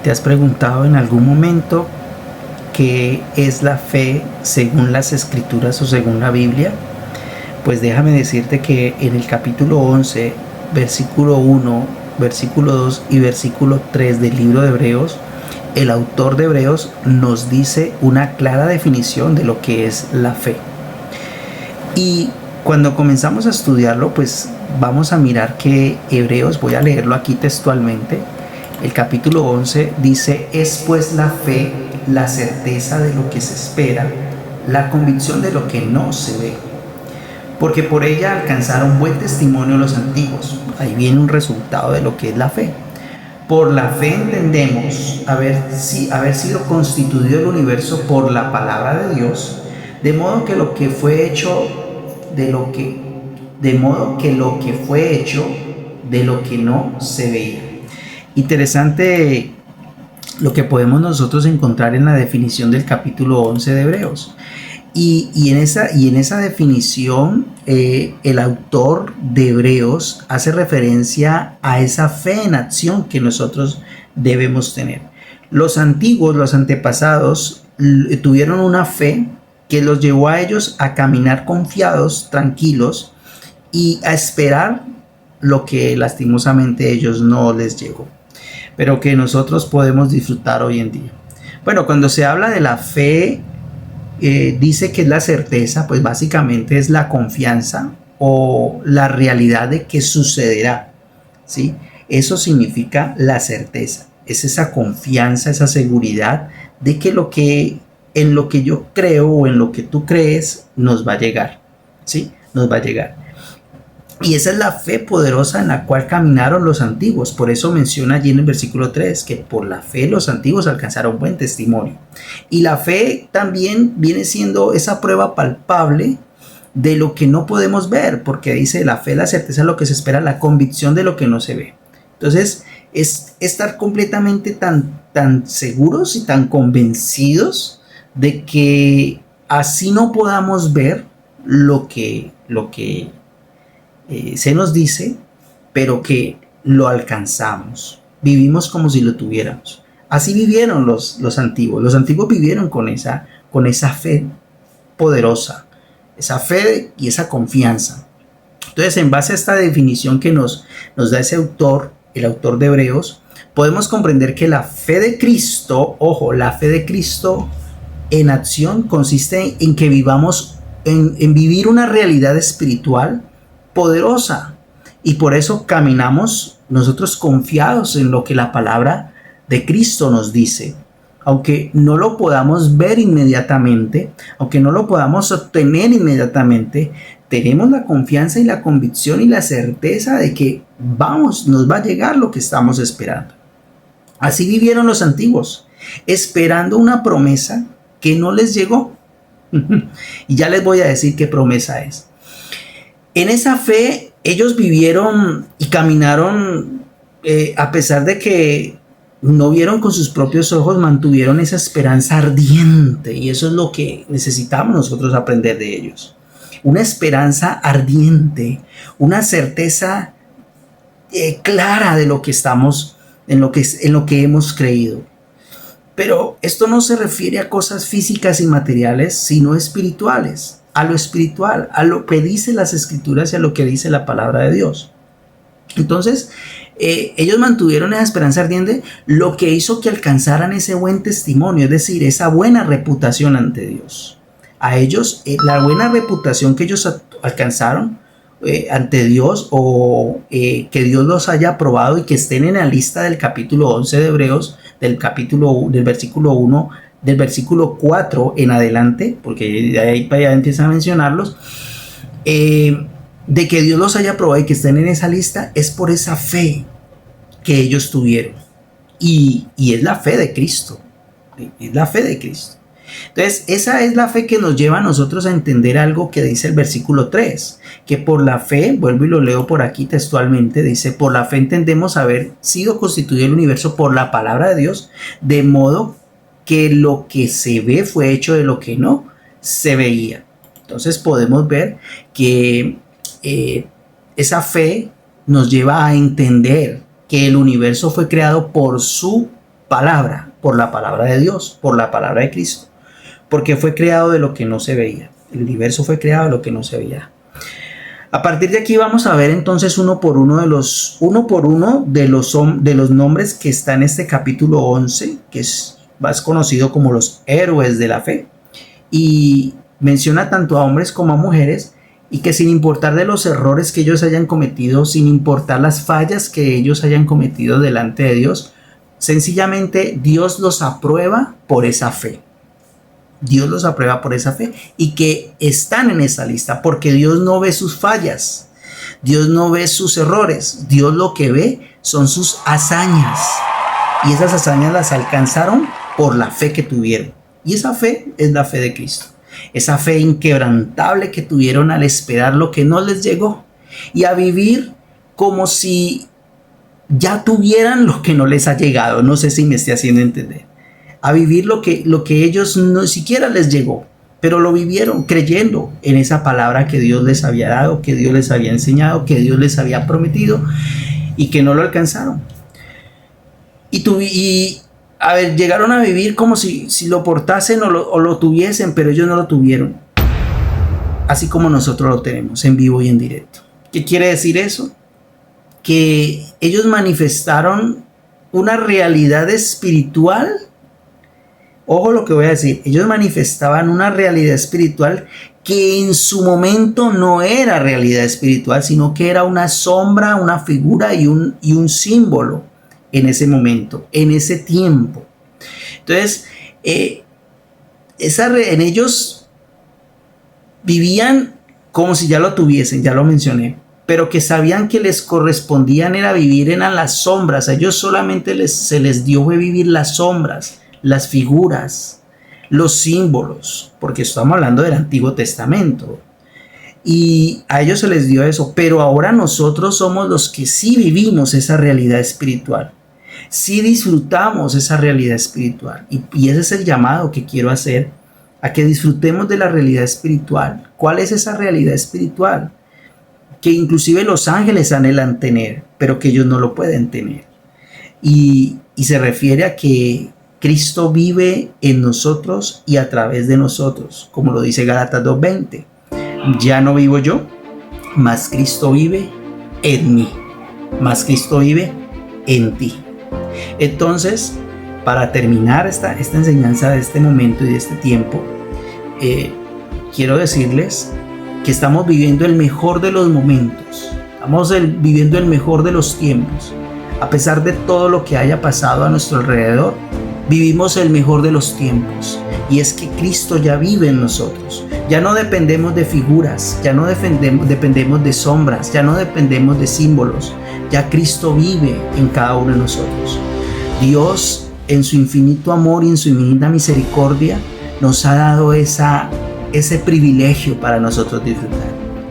¿Te has preguntado en algún momento qué es la fe según las escrituras o según la Biblia? Pues déjame decirte que en el capítulo 11, versículo 1, versículo 2 y versículo 3 del libro de Hebreos, el autor de Hebreos nos dice una clara definición de lo que es la fe. Y cuando comenzamos a estudiarlo, pues vamos a mirar que Hebreos, voy a leerlo aquí textualmente, el capítulo 11 dice: es pues la fe la certeza de lo que se espera, la convicción de lo que no se ve, porque por ella alcanzaron buen testimonio los antiguos. Ahí viene un resultado de lo que es la fe. Por la fe entendemos haber sido constituido el universo por la palabra de Dios, de modo que lo que fue hecho de lo que no se veía. Interesante lo que podemos nosotros encontrar en la definición del capítulo 11 de Hebreos. Y en esa definición, el autor de Hebreos hace referencia a esa fe en acción que nosotros debemos tener. Los antiguos, los antepasados, tuvieron una fe que los llevó a ellos a caminar confiados, tranquilos, y a esperar lo que lastimosamente a ellos no les llegó, pero que nosotros podemos disfrutar hoy en día. Bueno, cuando se habla de la fe, dice que es la certeza, pues básicamente es la confianza o la realidad de que sucederá, ¿sí? Eso significa la certeza, es esa confianza, esa seguridad de que en lo que yo creo o en lo que tú crees nos va a llegar, ¿sí? Nos va a llegar. Y esa es la fe poderosa en la cual caminaron los antiguos. Por eso menciona allí en el versículo 3 que por la fe los antiguos alcanzaron buen testimonio. Y la fe también viene siendo esa prueba palpable de lo que no podemos ver, porque dice la fe, la certeza de lo que se espera, la convicción de lo que no se ve. Entonces es estar completamente tan seguros y tan convencidos de que así no podamos ver lo que se nos dice, pero que lo alcanzamos, vivimos como si lo tuviéramos. Así vivieron los antiguos. Los antiguos vivieron con esa fe poderosa, esa fe y esa confianza. Entonces, en base a esta definición que nos da ese autor, el autor de Hebreos, podemos comprender que la fe de Cristo, ojo, la fe de Cristo en acción consiste en que vivamos, en vivir una realidad espiritual poderosa, y por eso caminamos nosotros confiados en lo que la palabra de Cristo nos dice, aunque no lo podamos ver inmediatamente, aunque no lo podamos obtener inmediatamente. Tenemos la confianza y la convicción y la certeza de que nos va a llegar lo que estamos esperando. Así vivieron los antiguos, esperando una promesa que no les llegó. Y ya les voy a decir qué promesa es. En esa fe ellos vivieron y caminaron, a pesar de que no vieron con sus propios ojos, mantuvieron esa esperanza ardiente, y eso es lo que necesitamos nosotros aprender de ellos. Una esperanza ardiente, una certeza clara de lo que estamos, en lo que hemos creído. Pero esto no se refiere a cosas físicas y materiales, sino espirituales. A lo espiritual, a lo que dice las escrituras y a lo que dice la palabra de Dios. Entonces, ellos mantuvieron esa esperanza ardiente, lo que hizo que alcanzaran ese buen testimonio, es decir, esa buena reputación ante Dios. A ellos, la buena reputación que ellos alcanzaron ante Dios, o que Dios los haya aprobado y que estén en la lista del capítulo 11 de Hebreos, del versículo 1, del versículo 4 en adelante, porque de ahí para allá empiezan a mencionarlos, de que Dios los haya aprobado y que estén en esa lista, es por esa fe que ellos tuvieron. Y es la fe de Cristo. Es la fe de Cristo. Entonces, esa es la fe que nos lleva a nosotros a entender algo que dice el versículo 3, que por la fe, vuelvo y lo leo por aquí textualmente, dice: por la fe entendemos haber sido constituido el universo por la palabra de Dios, de modo que lo que se ve fue hecho de lo que no se veía. Entonces podemos ver que esa fe nos lleva a entender que el universo fue creado por su palabra, por la palabra de Dios, por la palabra de Cristo, porque fue creado de lo que no se veía. El universo fue creado de lo que no se veía. A partir de aquí vamos a ver entonces uno por uno de los nombres que está en este capítulo 11, que es más conocido como los héroes de la fe, y menciona tanto a hombres como a mujeres, y que sin importar de los errores que ellos hayan cometido, sin importar las fallas que ellos hayan cometido delante de Dios, sencillamente Dios los aprueba por esa fe. Dios los aprueba por esa fe y que están en esa lista porque Dios no ve sus fallas, Dios no ve sus errores, Dios lo que ve son sus hazañas, y esas hazañas las alcanzaron por la fe que tuvieron, y esa fe es la fe de Cristo, esa fe inquebrantable que tuvieron al esperar lo que no les llegó y a vivir como si ya tuvieran lo que no les ha llegado. No sé si me estoy haciendo entender. A vivir lo que ellos no siquiera les llegó, pero lo vivieron creyendo en esa palabra que Dios les había dado, que Dios les había enseñado, que Dios les había prometido, y que no lo alcanzaron. Llegaron a vivir como si lo portasen o lo tuviesen, pero ellos no lo tuvieron. Así como nosotros lo tenemos en vivo y en directo. ¿Qué quiere decir eso? Que ellos manifestaron una realidad espiritual. Ojo lo que voy a decir, ellos manifestaban una realidad espiritual que en su momento no era realidad espiritual, sino que era una sombra, una figura y un símbolo en ese momento, en ese tiempo. Entonces, en ellos vivían como si ya lo tuviesen, ya lo mencioné, pero que sabían que les correspondían era vivir en las sombras. A ellos solamente se les dio vivir las sombras, las figuras, los símbolos, porque estamos hablando del Antiguo Testamento, y a ellos se les dio eso, pero ahora nosotros somos los que sí vivimos esa realidad espiritual, sí disfrutamos esa realidad espiritual, y ese es el llamado que quiero hacer, a que disfrutemos de la realidad espiritual. ¿Cuál es esa realidad espiritual? Que inclusive los ángeles anhelan tener, pero que ellos no lo pueden tener, y se refiere a que Cristo vive en nosotros y a través de nosotros, como lo dice Gálatas 2:20. Ya no vivo yo, mas Cristo vive en mí, mas Cristo vive en ti. Entonces, para terminar esta enseñanza de este momento y de este tiempo, quiero decirles que estamos viviendo el mejor de los momentos, estamos viviendo el mejor de los tiempos. A pesar de todo lo que haya pasado a nuestro alrededor, vivimos el mejor de los tiempos, y es que Cristo ya vive en nosotros. Ya no dependemos de figuras, ya no dependemos de sombras, ya no dependemos de símbolos. Ya Cristo vive en cada uno de nosotros. Dios, en su infinito amor y en su infinita misericordia, nos ha dado ese privilegio para nosotros disfrutar.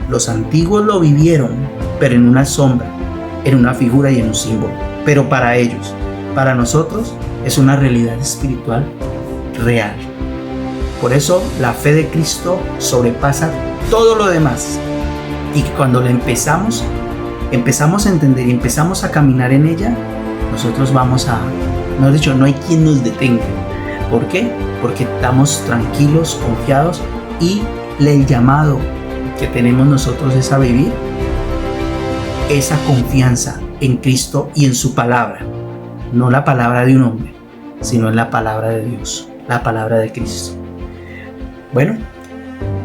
Los antiguos lo vivieron, pero en una sombra, en una figura y en un símbolo. Pero para ellos, para nosotros, es una realidad espiritual real. Por eso la fe de Cristo sobrepasa todo lo demás. Y cuando la empezamos a entender y empezamos a caminar en ella, nosotros no hay quien nos detenga. ¿Por qué? Porque estamos tranquilos, confiados, y el llamado que tenemos nosotros es a vivir esa confianza en Cristo y en su palabra. No la palabra de un hombre, sino en la palabra de Dios, la palabra de Cristo. Bueno,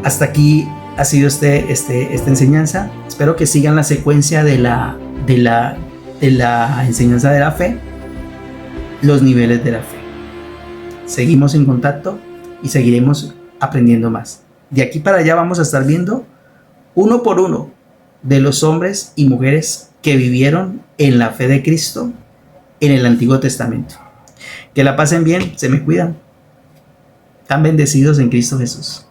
hasta aquí ha sido esta enseñanza. Espero que sigan la secuencia de la enseñanza de la fe, los niveles de la fe. Seguimos en contacto y seguiremos aprendiendo más. De aquí para allá vamos a estar viendo uno por uno de los hombres y mujeres que vivieron en la fe de Cristo en el Antiguo Testamento. Que la pasen bien, se me cuidan. Tan bendecidos en Cristo Jesús.